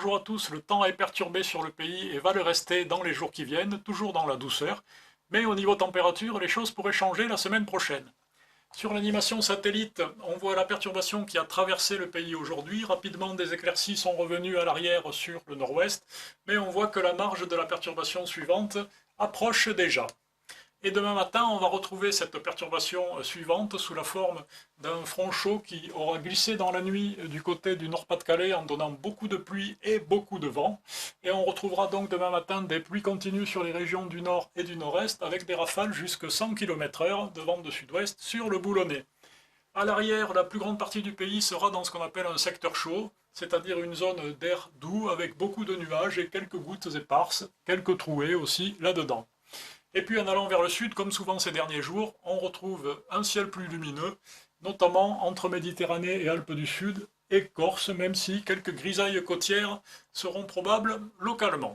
Bonjour à tous, le temps est perturbé sur le pays et va le rester dans les jours qui viennent, toujours dans la douceur. Mais au niveau température, les choses pourraient changer la semaine prochaine. Sur l'animation satellite, on voit la perturbation qui a traversé le pays aujourd'hui. Rapidement, des éclaircies sont revenues à l'arrière sur le nord-ouest, mais on voit que la marge de la perturbation suivante approche déjà. Et demain matin, on va retrouver cette perturbation suivante sous la forme d'un front chaud qui aura glissé dans la nuit du côté du Nord-Pas-de-Calais en donnant beaucoup de pluie et beaucoup de vent. Et on retrouvera donc demain matin des pluies continues sur les régions du nord et du nord-est avec des rafales jusqu'à 100 km/h de vent de sud-ouest sur le Boulonnais. À l'arrière, la plus grande partie du pays sera dans ce qu'on appelle un secteur chaud, c'est-à-dire une zone d'air doux avec beaucoup de nuages et quelques gouttes éparses, quelques trouées aussi là-dedans. Et puis en allant vers le sud, comme souvent ces derniers jours, on retrouve un ciel plus lumineux, notamment entre Méditerranée et Alpes du Sud et Corse, même si quelques grisailles côtières seront probables localement.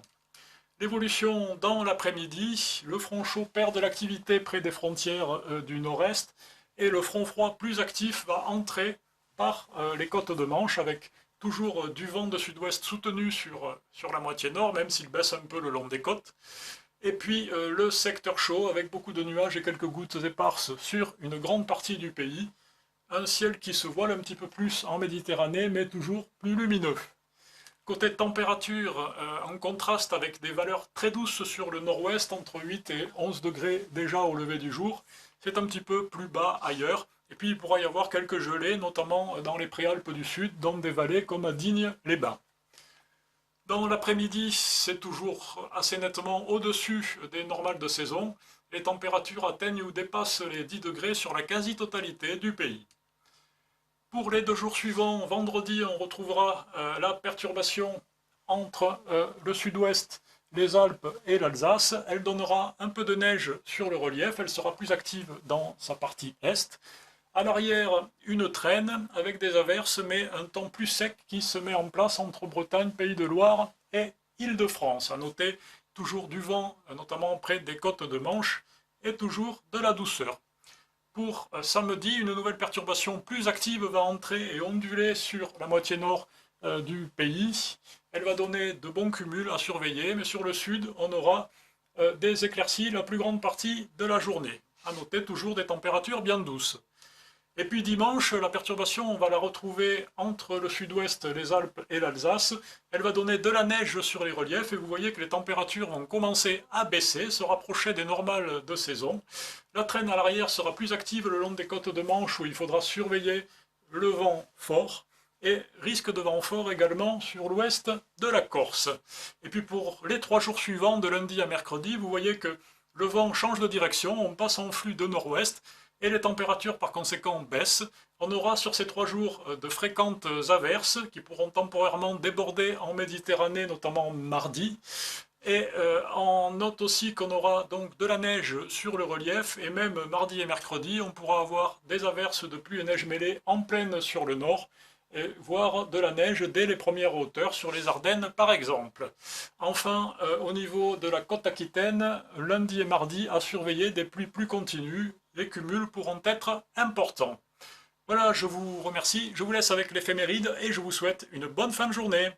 L'évolution dans l'après-midi, le front chaud perd de l'activité près des frontières du nord-est et le front froid plus actif va entrer par les côtes de Manche avec toujours du vent de sud-ouest soutenu sur la moitié nord, même s'il baisse un peu le long des côtes. Et puis le secteur chaud avec beaucoup de nuages et quelques gouttes éparses sur une grande partie du pays. Un ciel qui se voile un petit peu plus en Méditerranée, mais toujours plus lumineux. Côté température, en contraste avec des valeurs très douces sur le nord-ouest, entre 8 et 11 degrés déjà au lever du jour, c'est un petit peu plus bas ailleurs. Et puis il pourra y avoir quelques gelées, notamment dans les préalpes du sud, dans des vallées comme à Digne-les-Bains. Dans l'après-midi, c'est toujours assez nettement au-dessus des normales de saison. Les températures atteignent ou dépassent les 10 degrés sur la quasi-totalité du pays. Pour les 2 jours suivants, vendredi, on retrouvera la perturbation entre le sud-ouest, les Alpes et l'Alsace. Elle donnera un peu de neige sur le relief, elle sera plus active dans sa partie est. À l'arrière, une traîne avec des averses, mais un temps plus sec qui se met en place entre Bretagne, Pays de Loire et Île-de-France. À noter toujours du vent, notamment près des côtes de Manche, et toujours de la douceur. Pour samedi, une nouvelle perturbation plus active va entrer et onduler sur la moitié nord du pays. Elle va donner de bons cumuls à surveiller, mais sur le sud, on aura des éclaircies la plus grande partie de la journée. À noter toujours des températures bien douces. Et puis dimanche, la perturbation, on va la retrouver entre le sud-ouest, les Alpes et l'Alsace. Elle va donner de la neige sur les reliefs et vous voyez que les températures vont commencer à baisser, se rapprocher des normales de saison. La traîne à l'arrière sera plus active le long des côtes de Manche où il faudra surveiller le vent fort et risque de vent fort également sur l'ouest de la Corse. Et puis pour les 3 jours suivants, de lundi à mercredi, vous voyez que le vent change de direction, on passe en flux de nord-ouest et les températures par conséquent baissent. On aura sur ces 3 jours de fréquentes averses qui pourront temporairement déborder en Méditerranée, notamment mardi. Et on note aussi qu'on aura donc de la neige sur le relief et même mardi et mercredi, on pourra avoir des averses de pluie et neige mêlées en pleine sur le nord, et voire de la neige dès les premières hauteurs sur les Ardennes par exemple. Enfin, au niveau de la côte aquitaine, lundi et mardi à surveiller des pluies plus continues, les cumuls pourront être importants. Voilà, je vous remercie, je vous laisse avec l'éphéméride et je vous souhaite une bonne fin de journée.